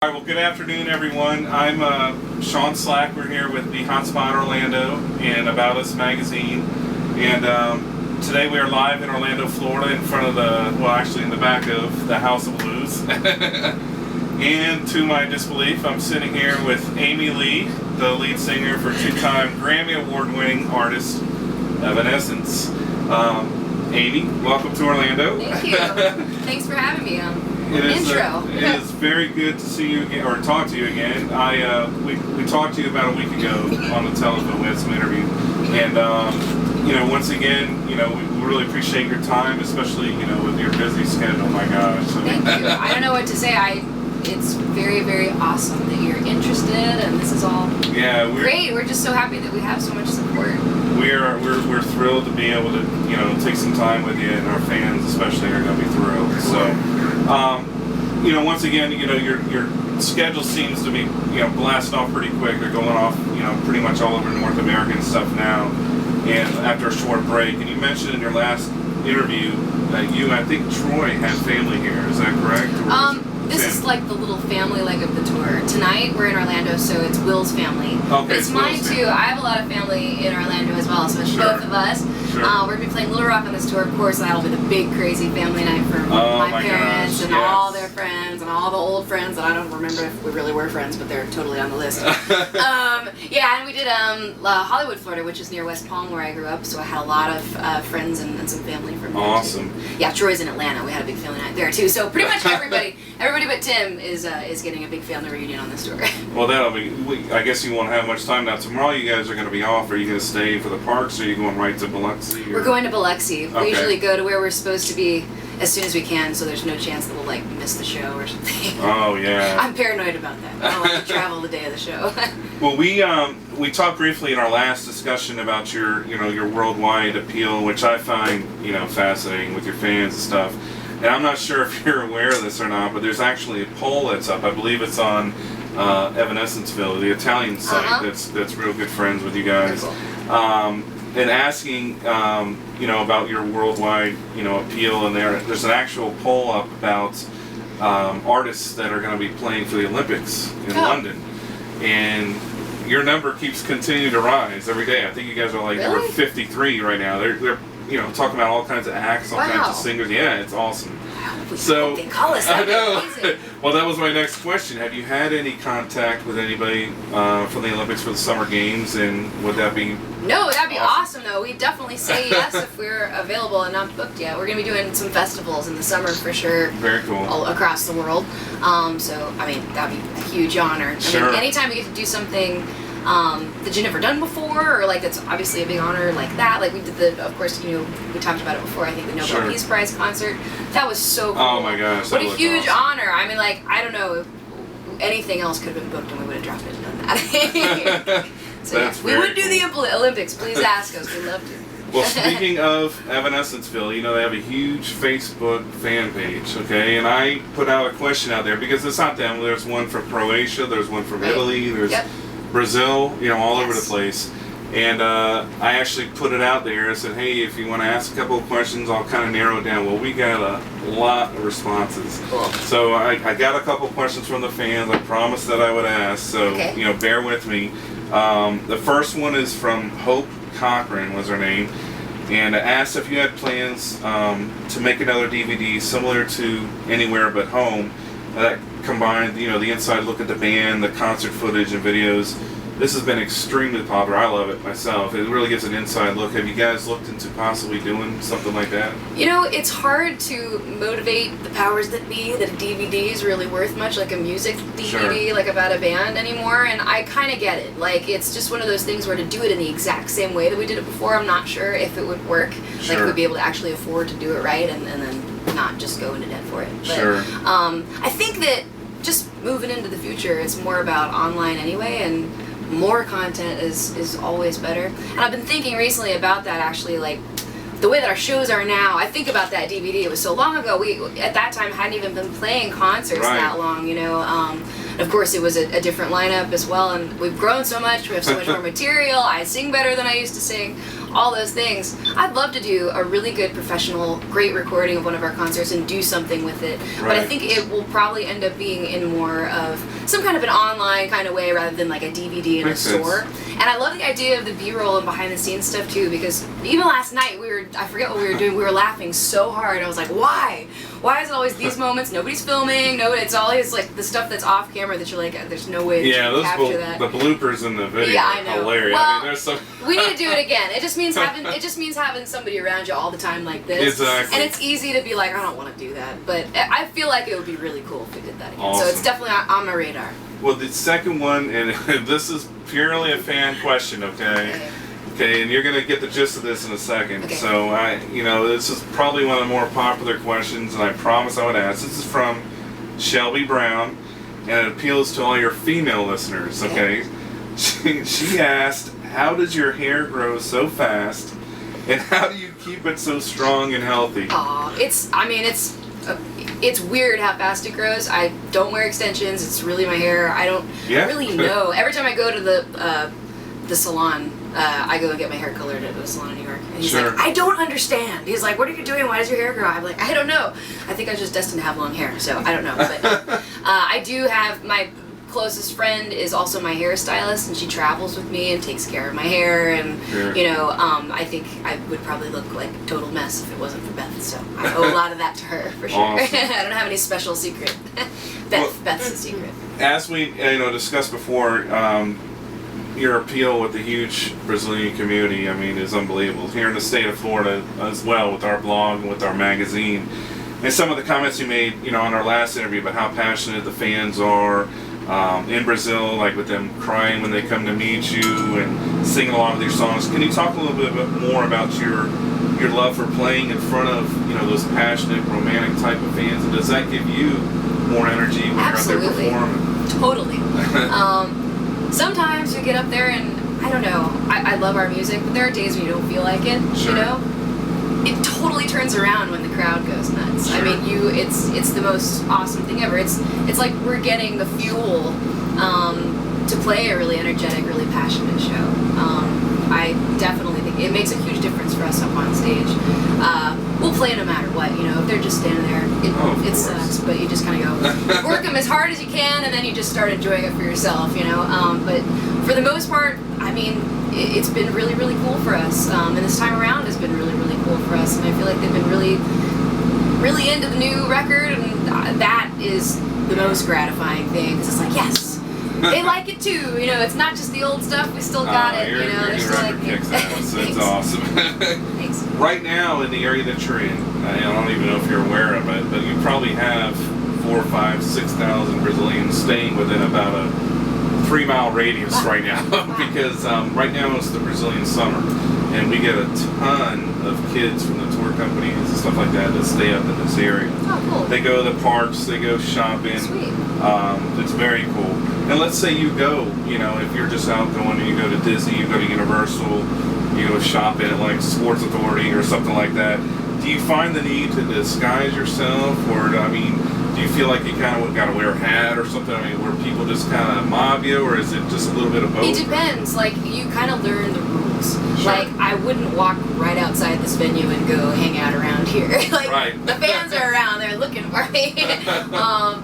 All right, well, good afternoon, everyone. I'm Sean Slack. We're here with the Hotspot Orlando and AboutUS Magazine. And today we are live in Orlando, Florida, in front of actually in the back of the House of Blues. And to my disbelief, I'm sitting here with Amy Lee, the lead singer for two-time Grammy Award-winning artist, Evanescence. Amy, welcome to Orlando. Thank you. Thanks for having me. It is Intro. very good to see you again, or talk to you again. We talked to you about a week ago on the telephone. We had some interview, and once again, we really appreciate your time, especially with your busy schedule. My gosh. Thank you. I don't know what to say. It's very, very awesome that you're interested, and this is all great. We're just so happy that we have so much support. We're thrilled to be able to take some time with you, and our fans especially are going to be thrilled. So. Once again, your schedule seems to be, blasting off pretty quick. They're going off, pretty much all over North America and stuff now. And after a short break, and you mentioned in your last interview that I think Troy had family here. Is that correct? This is like the little family leg of the tour. Tonight we're in Orlando, so it's Will's family. Okay, but it's mine too. I have a lot of family in Orlando as well, so it's both of us. Sure. We're going to be playing Little Rock on this tour, of course, and that'll be the big crazy family night for my parents and all their friends and all the old friends that I don't remember if we really were friends, but they're totally on the list. And we did Hollywood, Florida, which is near West Palm where I grew up, so I had a lot of friends and some family from there. Awesome. Too. Yeah, Troy's in Atlanta. We had a big family night there too, so pretty much everybody but Tim is getting a big family reunion on this tour. Well, that'll be. I guess you won't have much time now. Tomorrow, you guys are going to be off. Are you going to stay for the parks, or are you going right to Biloxi? We're going to Biloxi. Okay. We usually go to where we're supposed to be as soon as we can, so there's no chance that we'll miss the show or something. Oh yeah. I'm paranoid about that. I don't like to travel the day of the show. Well, we talked briefly in our last discussion about your worldwide appeal, which I find fascinating with your fans and stuff. And I'm not sure if you're aware of this or not, but there's actually a poll that's up. I believe it's on Evanescenceville, the Italian site that's real good friends with you guys. And asking about your worldwide appeal, and there's an actual poll up about artists that are going to be playing for the Olympics in London, and your number keeps continuing to rise every day. I think you guys are number 53 right now. They're talking about all kinds of acts, all kinds of singers. Yeah, it's awesome. So they call us. I know. Well, that was my next question. Have you had any contact with anybody from the Olympics for the Summer Games, and would that be? No, that'd be awesome though. We'd definitely say yes if we're available and not booked yet. We're gonna be doing some festivals in the summer for sure. Very cool. All across the world. So I mean, that'd be a huge honor. Sure. I mean, anytime we get to do something that you've never done before, or that's obviously a big honor like that. Like we did of course, we talked about it before. I think the Nobel Peace Prize concert. That was so cool. Oh my gosh! What a huge honor! I mean, I don't know, anything else could have been booked and we would have dropped it and done that. So we would do the Olympics. Please ask us. We'd love to. Well, speaking of Evanescenceville, they have a huge Facebook fan page, okay? And I put out a question out there because it's not them. There's one from Croatia, there's one from Italy, there's Brazil, all over the place. And I actually put it out there. I said, hey, if you want to ask a couple of questions, I'll kind of narrow it down. Well, we got a lot of responses. Cool. So I got a couple of questions from the fans. I promised that I would ask, so bear with me. The first one is from Hope Cochran, was her name, and asked if you had plans to make another DVD similar to Anywhere But Home that combined, the inside look at the band, the concert footage and videos. This has been extremely popular. I love it myself. It really gives an inside look. Have you guys looked into possibly doing something like that? It's hard to motivate the powers that be that a DVD is really worth much, like a music DVD, about a band anymore, and I kind of get it. It's just one of those things where to do it in the exact same way that we did it before, I'm not sure if it would work. We'd be able to actually afford to do it right and then not just go into debt for it. But, I think that just moving into the future, it's more about online anyway, and more content is always better. And I've been thinking recently about that actually, the way that our shows are now. I think about that DVD. It was so long ago. We at that time hadn't even been playing concerts that long. Of course, it was a different lineup as well. And we've grown so much. We have so much more material. I sing better than I used to sing. all those things. I'd love to do a really good professional, great recording of one of our concerts and do something with it. Right. But I think it will probably end up being in more of some kind of an online kind of way rather than like a DVD in Makes a store. sense. And I love the idea of the B-roll and behind the scenes stuff too, because even last night I forget what we were doing, we were laughing so hard. I was like, why? Why is it always these moments? Nobody's filming. It's always like the stuff that's off camera that you're like, there's no way to capture that. The bloopers in the video Yeah, I are know. hilarious. Well, I mean, there's some. we need to do it again. It just means having somebody around you all the time like this. Exactly. And it's easy to be like, I don't want to do that, but I feel like it would be really cool if we did that again. Awesome. So it's definitely on my radar. Well, the second one, and this is purely a fan question, okay? Okay, and you're gonna get the gist of this in a second. Okay. So this is probably one of the more popular questions, and I promise I would ask. This is from Shelby Brown, and it appeals to all your female listeners. Okay, she asked, "How does your hair grow so fast, and how do you keep it so strong and healthy?" Aw, it's weird how fast it grows. I don't wear extensions. It's really my hair. I don't really know. Every time I go to the salon, I go and get my hair colored at a salon in New York. And he's like, I don't understand. He's like, what are you doing? Why does your hair grow? I'm like, I don't know. I think I was just destined to have long hair, so I don't know. But I do have my closest friend is also my hairstylist, and she travels with me and takes care of my hair, and I think I would probably look like a total mess if it wasn't for Beth, so I owe a lot of that to her for sure. Awesome. I don't have any special secret. Beth's a secret. As we discussed before, your appeal with the huge Brazilian community, I mean, is unbelievable. Here in the state of Florida as well, with our blog, with our magazine, and some of the comments you made, on our last interview about how passionate the fans are in Brazil, like with them crying when they come to meet you and singing along with your songs. Can you talk a little bit more about your love for playing in front of those passionate, romantic type of fans, and does that give you more energy when Absolutely. you're out there performing? Totally. Sometimes you get up there and, I don't know, I love our music, but there are days when you don't feel like it, Sure. It totally turns around when the crowd goes nuts. Sure. I mean, it's the most awesome thing ever. It's like we're getting the fuel to play a really energetic, really passionate show. I definitely think it makes a huge difference for us up on stage. We'll play no matter what, if they're just standing there, it sucks, but you just kind of go, work them as hard as you can, and then you just start enjoying it for yourself, But for the most part, I mean, it's been really, really cool for us, and this time around has been really, really cool for us, and I feel like they've been really, really into the new record, and that is the most gratifying thing, because it's like, yes, they like it too, it's not just the old stuff, we still got it, Your they're still record kicks ass. It's awesome. Thanks. Right now, in the area that you're in, I don't even know if you're aware of it, but you probably have 4,000, 5,000, 6,000 Brazilians staying within about a 3-mile radius right now, because right now it's the Brazilian summer, and we get a ton of kids from the tour companies and stuff like that stay up in this area. Oh, cool. They go to the parks, they go shopping. Sweet. It's very cool. And let's say you go, if you're just out going and you go to Disney, you go to Universal, you go shopping at like Sports Authority or something like that. Do you find the need to disguise yourself, or do you feel like you kind of got to wear a hat or something? I mean, where people just kind of mob you, or is it just a little bit of both? It depends. Like, you kind of learn the rules. Sure. Like, I wouldn't walk right outside this venue and go hang out around here. Like, Right. the fans are around, they're looking for me. I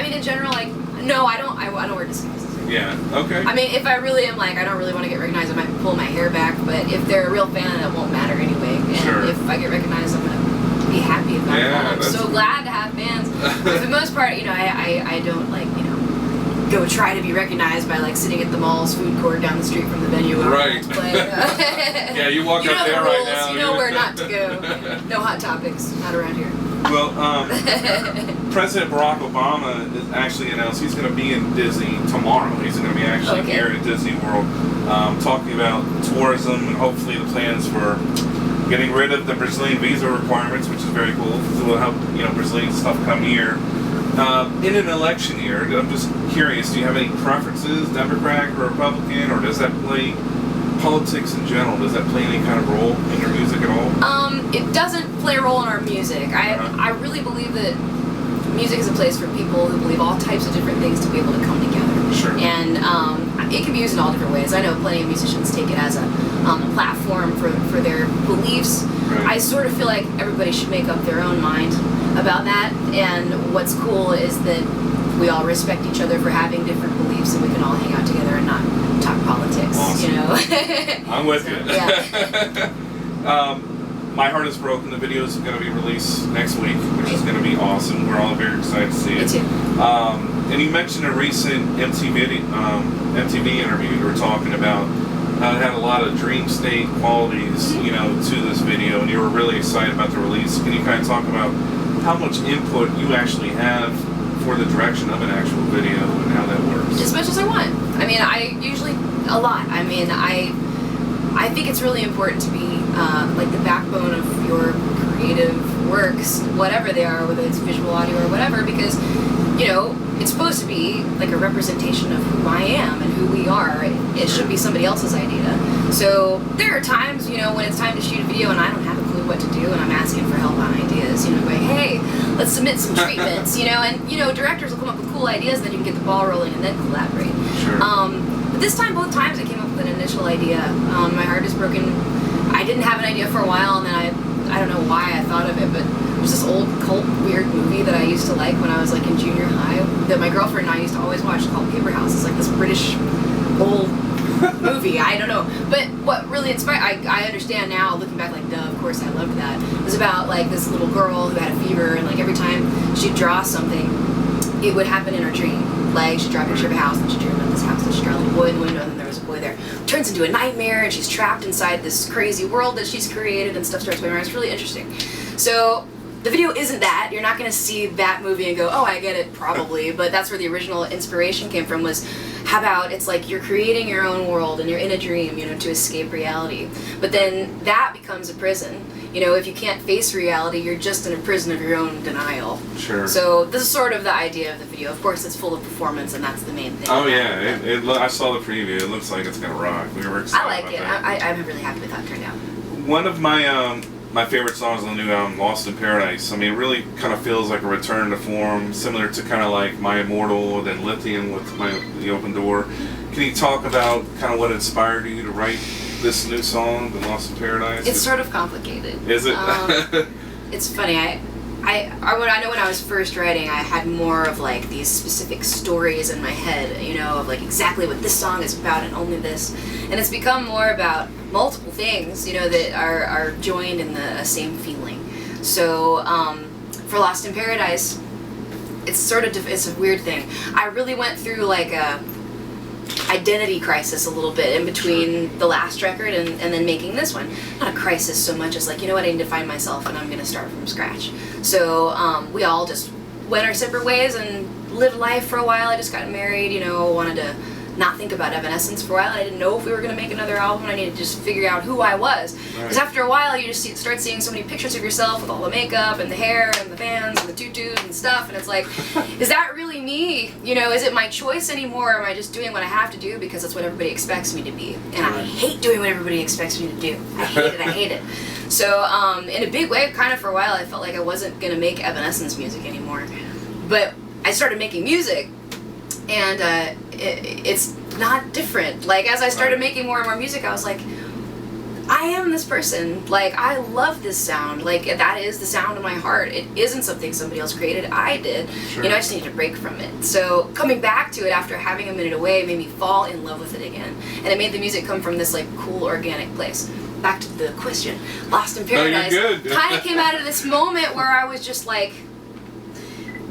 mean, in general, like, no, I don't wear disguises. Yeah, okay. I mean, if I really am like, I don't really want to get recognized, I might pull my hair back, but if they're a real fan, it won't matter anyway. And Sure. if I get recognized, I'm going to be happy about Yeah, that. I'm so glad to have fans. But for the most part, I don't like, go try to be recognized by like sitting at the mall's food court down the street from the venue. Right. Yeah, you walk up there right now. You know where not to go. No Hot Topics, not around here. Well, President Barack Obama is actually announced he's going to be in Disney tomorrow. He's going to be actually here at Disney World talking about tourism and hopefully the plans for getting rid of the Brazilian visa requirements, which is very cool. So we'll help Brazilian stuff come here. In an election year, I'm just curious, do you have any preferences, Democrat or Republican, or does that play politics in general? Does that play any kind of role in your music at all? It doesn't play a role in our music. I really believe that music is a place for people who believe all types of different things to be able to come together. Sure. And it can be used in all different ways. I know plenty of musicians take it as a a platform for their beliefs. Right. I sort of feel like everybody should make up their own mind about that, and what's cool is that we all respect each other for having different beliefs, and we can all hang out together and not talk politics. Awesome. You know. I'm with you. Yeah. My Heart Is Broken, the video is going to be released next week, which is going to be awesome. We're all very excited to see it. Me too. And you mentioned a recent MTV interview. You were talking about how it had a lot of dream state qualities, you know, to this video, and you were really excited about the release. Can you kind of talk about how much input you actually have for the direction of an actual video and how that works? As much as I want. I mean, I usually a lot. I mean, I think it's really important to be like the backbone of your creative works, whatever they are, whether it's visual, audio, or whatever, because, you know, it's supposed to be like a representation of who I am and who we are. It should be somebody else's idea. So there are times, you know, when it's time to shoot a video and I don't have a clue what to do and I'm asking for help on ideas, you know, going, hey, let's submit some treatments, you know, and, you know, directors will come up with cool ideas and then you can get the ball rolling and then collaborate. Sure. But this time, both times I came up with an initial idea. My Heart Is Broken, I didn't have an idea for a while, and then I don't know why I thought of it, but there's this old cult weird movie that I used to like when I was like in junior high that my girlfriend and I used to always watch called Paper House. It's like this British old movie. I don't know. But what really inspired, I understand now, looking back, like, duh, of course I loved that. It was about like this little girl who had a fever, and like every time she'd draw something, it would happen in her dream. Like, she'd draw a picture of a house, and she'd dream about this house, and she'd draw a little boy in the window, and then there was a boy there. It turns into a nightmare, and she's trapped inside this crazy world that she's created, and stuff starts going around. It's really interesting. So the video isn't that. You're not going to see that movie and go, oh, I get it, probably. But that's where the original inspiration came from, was how about it's like you're creating your own world, and you're in a dream, you know, to escape reality. But then that becomes a prison. You know, if you can't face reality, you're just in a prison of your own denial. Sure. So this is sort of the idea of the video. Of course, it's full of performance, and that's the main thing. Oh yeah, I saw the preview. It looks like it's gonna rock. We were excited. I like it. That. I'm really happy with how it turned out. One of my my favorite songs on the new album, Lost in Paradise. I mean, it really kind of feels like a return to form, similar to kind of like My Immortal, then Lithium with The Open Door. Can you talk about kind of what inspired you to write this new song, The Lost in Paradise? It's sort of complicated. Is it? It's funny. I know when I was first writing, I had more of like these specific stories in my head, you know, of like exactly what this song is about and only this. And it's become more about multiple things, you know, that are joined in the same feeling. So for Lost in Paradise, it's sort of it's a weird thing. I really went through like a identity crisis a little bit in between the last record and then making this one. Not a crisis so much as like, you know what, I need to find myself and I'm going to start from scratch. So we all just went our separate ways and lived life for a while. I just got married, you know, wanted to not think about Evanescence for a while. I didn't know if we were going to make another album. I needed to just figure out who I was. Because after a while, you just start seeing so many pictures of yourself with all the makeup and the hair and the bands and the tutus and stuff. And it's like, is that really me? You know, is it my choice anymore? Or am I just doing what I have to do because that's what everybody expects me to be? And I hate doing what everybody expects me to do. I hate it. I hate it. So in a big way, kind of for a while, I felt like I wasn't going to make Evanescence music anymore. But I started making music. And it's not different. Like, as I started making more and more music, I was like, I am this person. Like, I love this sound. Like, that is the sound of my heart. It isn't something somebody else created. I did. Sure. You know, I just needed a break from it. So coming back to it after having a minute away made me fall in love with it again. And it made the music come from this, like, cool, organic place. Back to the question. Lost in Paradise kind of came out of this moment where I was just, like,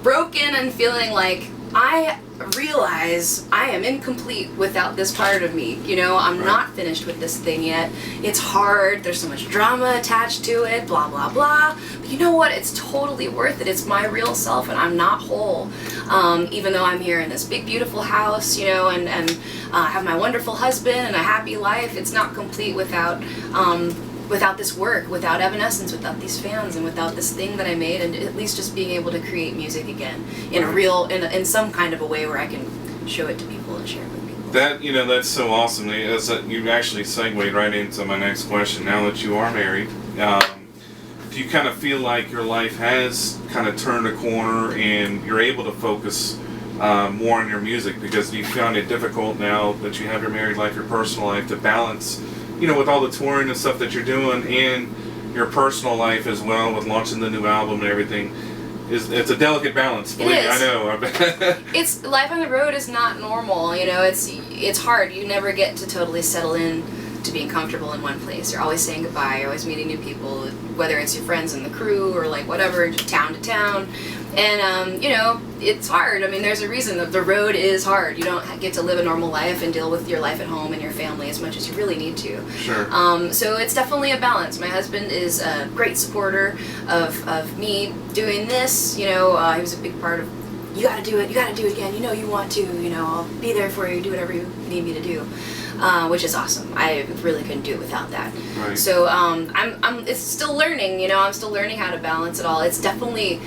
broken and feeling like I realize I am incomplete without this part of me. You know, I'm not finished with this thing yet. It's hard. There's so much drama attached to it, blah, blah, blah. But you know what? It's totally worth it. It's my real self, and I'm not whole. Even though I'm here in this big, beautiful house, you know, and have my wonderful husband and a happy life, it's not complete without this work, without Evanescence, without these fans, and without this thing that I made, and at least just being able to create music again in a real, in some kind of a way where I can show it to people and share it with people. That, you know, that's so awesome. You actually segued right into my next question. Now that you are married, do you kind of feel like your life has kind of turned a corner and you're able to focus more on your music? Because do you find it difficult now that you have your married life, your personal life, to balance you know, with all the touring and stuff that you're doing, and your personal life as well, with launching the new album and everything, it's a delicate balance. Believe me, I know. It's life on the road is not normal. You know, it's hard. You never get to totally settle in to being comfortable in one place. You're always saying goodbye. You're always meeting new people, whether it's your friends in the crew or like whatever, town to town. And, you know, it's hard. I mean, there's a reason that the road is hard. You don't get to live a normal life and deal with your life at home and your family as much as you really need to. Sure. So it's definitely a balance. My husband is a great supporter of me doing this. You know, he was a big part of, you gotta do it again. You know you want to, you know, I'll be there for you, do whatever you need me to do. Which is awesome. I really couldn't do it without that. Right. So it's still learning, you know, I'm still learning how to balance it all. It's definitely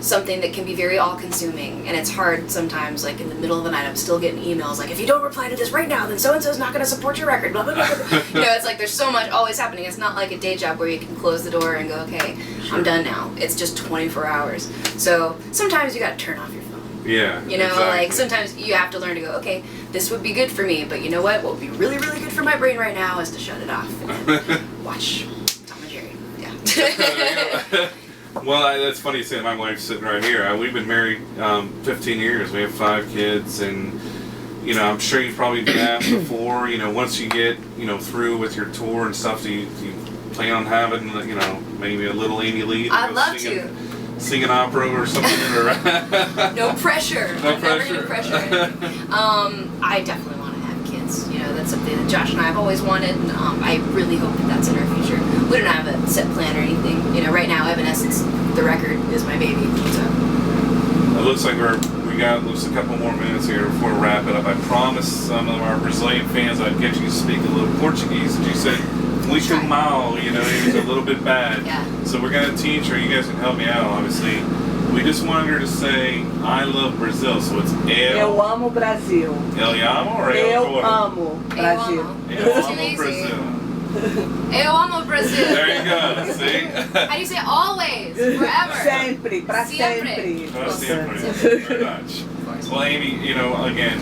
something that can be very all-consuming, and it's hard sometimes, like in the middle of the night I'm still getting emails like, if you don't reply to this right now, then so-and-so's not going to support your record, blah, blah, blah, blah. You know, it's like there's so much always happening. It's not like a day job where you can close the door and go, okay, Sure. I'm done now. It's just 24 hours. So sometimes you got to turn off your phone. Yeah. You know, exactly. like sometimes you have to learn to go, okay, this would be good for me, but you know what would be really, really good for my brain right now is to shut it off and watch Tom and Jerry. Yeah. Well, that's funny you say my wife's sitting right here. We've been married 15 years. We have 5 kids, and you know, I'm sure you've probably been asked before. You know, once you get through with your tour and stuff, do you plan on having maybe a little Amy Lee? I'd love to. Sing an opera or something, or no pressure. No I'm pressure. never gonna pressure anything. I definitely want to have kids. You know, that's something that Josh and I have always wanted, and I really hope that that's in our future. We don't have a set plan or anything. You know, right now, Evanescence, the record, is my baby. So. It looks like we got a couple more minutes here before we wrap it up. I promised some of our Brazilian fans I'd get you to speak a little Portuguese, and you said muito mal, it was a little bit bad. Yeah. So we're going to teach her. You guys can help me out, obviously. We just wanted her to say, I love Brazil. So it's Eu amo Brasil. El amo or El Eu Coro? amo Brasil. Eu It's too amo easy. Brazil. Eu amo Brazil. There you go. See? How do you say always? Forever? Sempre, pra Sempre. sempre. Oh, sempre. Very much. Well, Amy, again,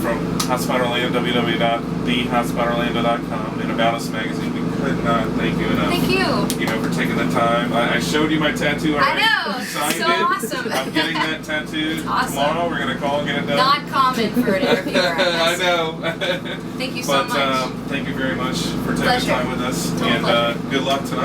from Hotspotorlando, www.thehotspotorlando.com, and AboutUS Magazine, we could not thank you enough. Thank you. For taking the time. I showed you my tattoo already. I know. You signed So it. awesome. I'm getting that tattoo Awesome. tomorrow. We're going to call and get it done. Not common for an interviewer. I know. Thank you so But much. thank you very much for taking Pleasure. the time with us. Total And pleasure. good luck tonight.